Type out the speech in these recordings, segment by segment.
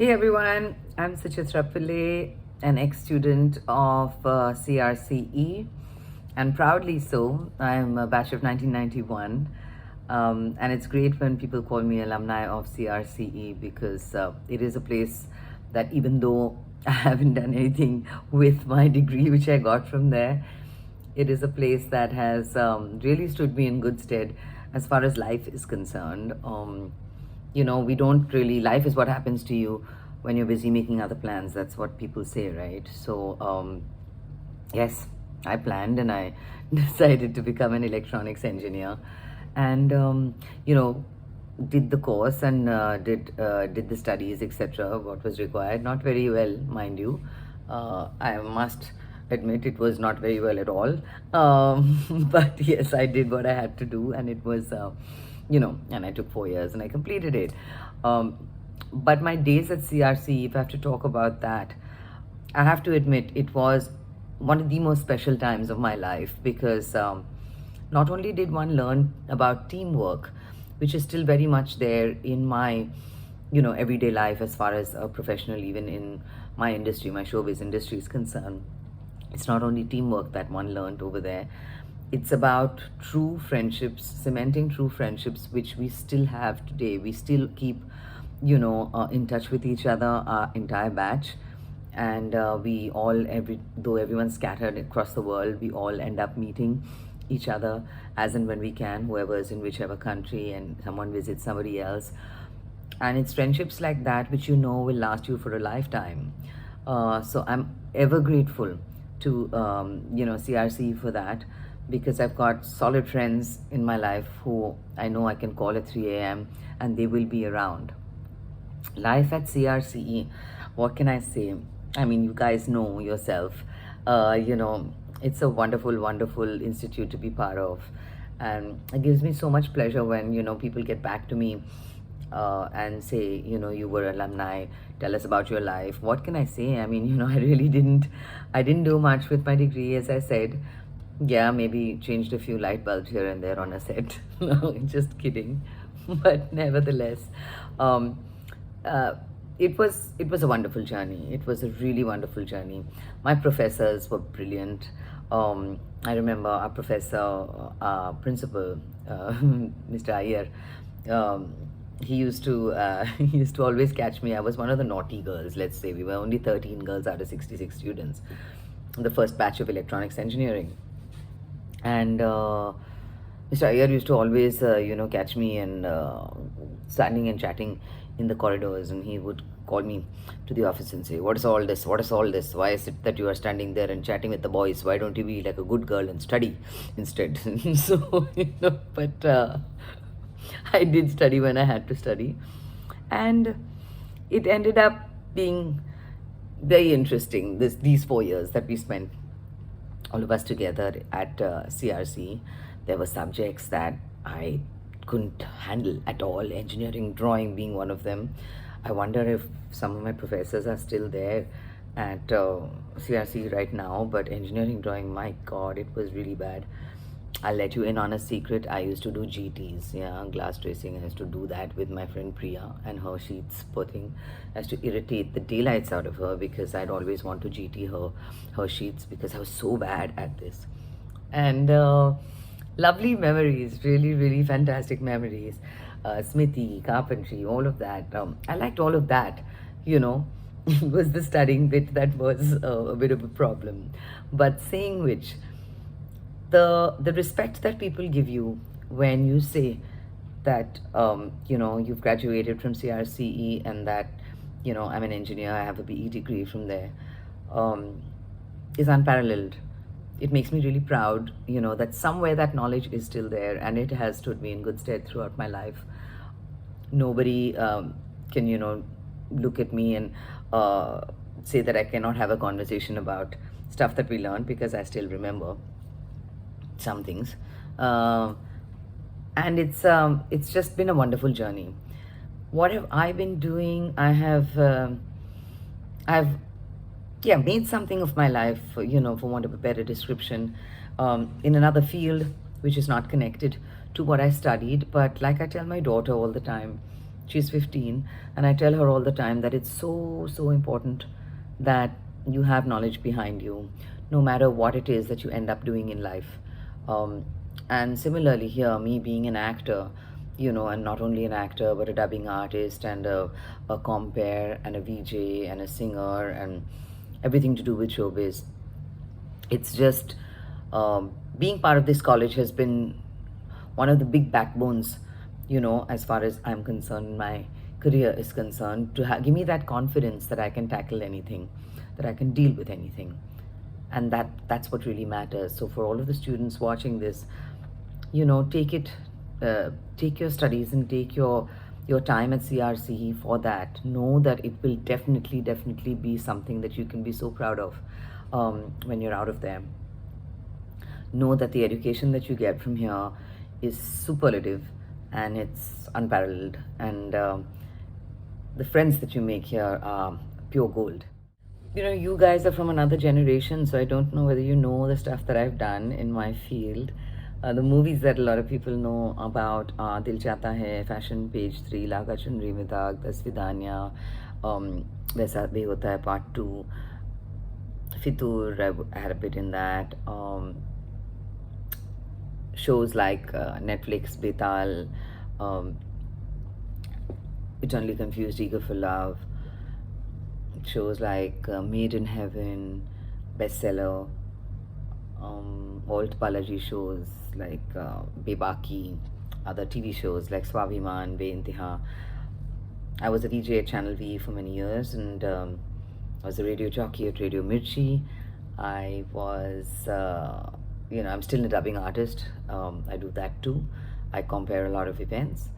Hey everyone, I'm Suchitra Pillai, an ex-student of CRCE, and proudly so. I'm a batch of 1991, and it's great when people call me alumni of CRCE because it is a place that, even though I haven't done anything with my degree, which I got from there, it is a place that has really stood me in good stead as far as life is concerned. We don't really, life is what happens to you when you're busy making other plans. That's what people say, right? So, yes, I planned and I decided to become an electronics engineer, and did the course and did the studies, etc. What was required, not very well, mind you. I must admit it was not very well at all. But yes, I did what I had to do, and it was, and I took 4 years and I completed it. But my days at CRC, if I have to talk about that, I have to admit it was one of the most special times of my life because not only did one learn about teamwork, which is still very much there in my everyday life as far as a professional, even in my industry, my showbiz industry is concerned. It's not only teamwork that one learned over there, it's about true friendships, cementing true friendships, which we still have today. We still keep in touch with each other, our entire batch, and we all, though everyone's scattered across the world, we all end up meeting each other as and when we can, whoever is in whichever country, and someone visits somebody else. And it's friendships like that which will last you for a lifetime. So I'm ever grateful to CRC for that, because I've got solid friends in my life who I know I can call at 3 a.m. and they will be around. Life at CRCE, what can I say? I mean, you guys know yourself. It's a wonderful, wonderful institute to be part of, and it gives me so much pleasure when people get back to me and say, you were alumni. Tell us about your life. What can I say? I mean, I really didn't do much with my degree, as I said. Yeah, maybe changed a few light bulbs here and there on a set. No, just kidding. But nevertheless, um, uh, it was a wonderful journey. It was a really wonderful journey. My professors were brilliant. I remember our professor, principal, Mr. Iyer. Um, he used to he used to always catch me. I was one of the naughty girls. Let's say we were only 13 girls out of 66 students, the first batch of electronics engineering, and Mr. Iyer used to always, catch me and standing and chatting in the corridors, and he would call me to the office and say, "What is all this? What is all this? Why is it that you are standing there and chatting with the boys? Why don't you be like a good girl and study instead?" So, but I did study when I had to study, and it ended up being very interesting. These 4 years that we spent, all of us together at CRC. There were subjects that I couldn't handle at all, engineering drawing being one of them. I wonder if some of my professors are still there at CRC right now, but engineering drawing, my god, it was really bad. I'll let you in on a secret. I used to do GTs, yeah, glass tracing. I used to do that with my friend Priya, and her sheets, poor thing. I used to irritate the daylights out of her because I'd always want to GT her sheets because I was so bad at this. And lovely memories, really, really fantastic memories. Smithy, carpentry, all of that. I liked all of that, you know. It was the studying bit that was a bit of a problem. But saying which, the respect that people give you when you say that you've graduated from CRCE, and that I'm an engineer, I have a BE degree from there, um, is unparalleled. It makes me really proud, that somewhere that knowledge is still there, and it has stood me in good stead throughout my life. Nobody can look at me and say that I cannot have a conversation about stuff that we learned, because I still remember some things. And it's just been a wonderful journey. What have I been doing? I've made something of my life, for want of a better description, in another field which is not connected to what I studied. But like I tell my daughter all the time, She's 15, and I tell her all the time that it's so important that you have knowledge behind you, no matter what it is that you end up doing in life. Um, and similarly, here, me being an actor, and not only an actor, but a dubbing artist and a compere and a VJ and a singer and everything to do with showbiz. It's just being part of this college has been one of the big backbones, as far as I'm concerned, my career is concerned, to give me that confidence that I can tackle anything, that I can deal with anything. And that's what really matters. So for all of the students watching this, take it, take your studies and take your time at CRCE for that. Know that it will definitely be something that you can be so proud of when you're out of there. Know that the education that you get from here is superlative and it's unparalleled, and the friends that you make here are pure gold. You guys are from another generation, so I don't know whether you know the stuff that I've done in my field. The movies that a lot of people know about are Dil Chahta Hai, Fashion Page 3, Laga Chunri Mein Daag, Das Vidanya, Waisa Bhi Hota Hai Part 2, Fitur, I had a bit in that. Shows like Netflix, Betal, Eternally Confused, Eager for Love. Shows like Made in Heaven, Bestseller, old Balaji shows like Bebaki, other TV shows like Swaviman, Be-Intiha. I was a VJ at Channel V for many years, and I was a radio jockey at Radio Mirchi. I was, I'm still a dubbing artist. I do that too. I compare a lot of events.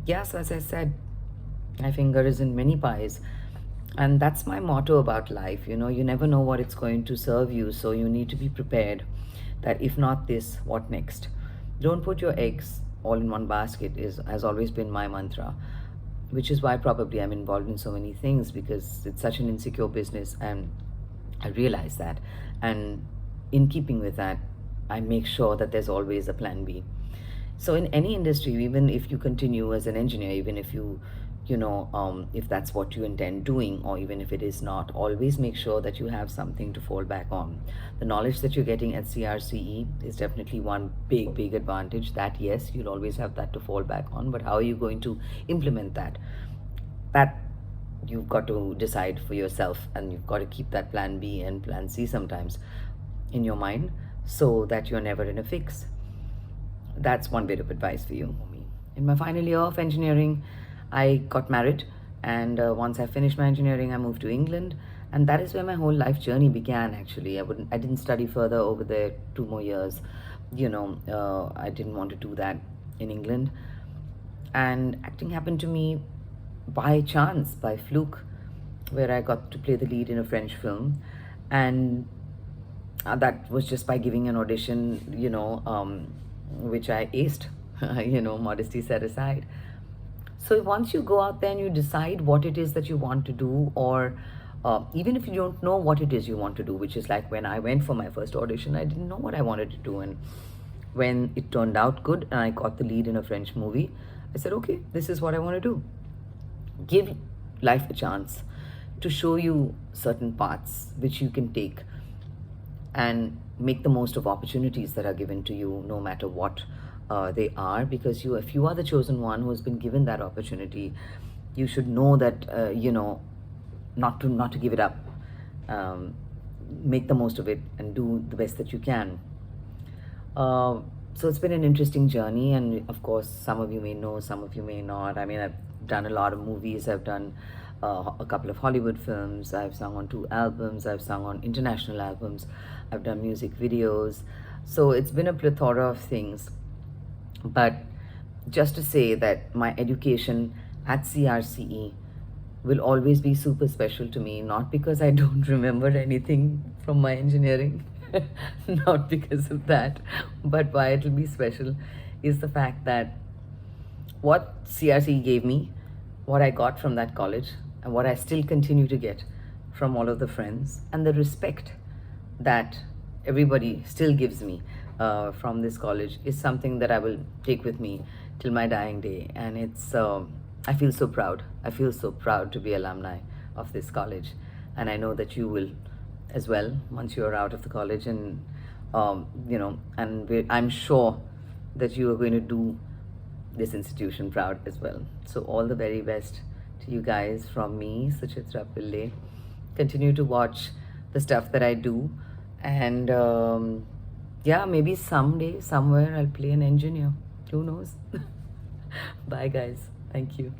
Yes, as I said, my finger is in many pies. And that's my motto about life. You never know what it's going to serve you, so you need to be prepared that if not this, what next? Don't put your eggs all in one basket has always been my mantra, which is why probably I'm involved in so many things, because it's such an insecure business, and I realize that. And in keeping with that, I make sure that there's always a plan B. So in any industry, even if you continue as an engineer, even if if that's what you intend doing, or even if it is not, always make sure that you have something to fall back on. The knowledge that you're getting at CRCE is definitely one big advantage. That, yes, you'll always have that to fall back on, but how are you going to implement that? That you've got to decide for yourself, and you've got to keep that plan B and plan C sometimes in your mind, so that you're never in a fix. That's one bit of advice for you. In my final year of engineering, I got married, and once I finished my engineering, I moved to England, and that is where my whole life journey began. Actually, I didn't study further over there 2 more years. I didn't want to do that in England, and acting happened to me by chance, by fluke, where I got to play the lead in a French film, and that was just by giving an audition, which I aced. Modesty set aside. So once you go out there and you decide what it is that you want to do, or even if you don't know what it is you want to do, which is like when I went for my first audition, I didn't know what I wanted to do. And when it turned out good and I got the lead in a French movie, I said, okay, this is what I want to do. Give life a chance to show you certain paths which you can take, and make the most of opportunities that are given to you, no matter what they are, because if you are the chosen one who has been given that opportunity, you should know that not to give it up. Make the most of it and do the best that you can. So it's been an interesting journey, and of course, some of you may know, some of you may not. I mean, I've done a lot of movies. I've done a couple of Hollywood films. I've sung on 2 albums. I've sung on international albums. I've done music videos. So it's been a plethora of things. But just to say that my education at CRCE will always be super special to me, not because I don't remember anything from my engineering, not because of that, but why it will be special is the fact that what CRCE gave me, what I got from that college, and what I still continue to get from all of the friends, and the respect that everybody still gives me from this college, is something that I will take with me till my dying day. And it's I feel so proud. I feel so proud to be alumni of this college, and I know that you will as well once you're out of the college. And I'm sure that you are going to do this institution proud as well. So all the very best to you guys from me, Suchitra Pillai. Continue to watch the stuff that I do, and yeah, maybe someday, somewhere, I'll play an engineer. Who knows? Bye, guys. Thank you.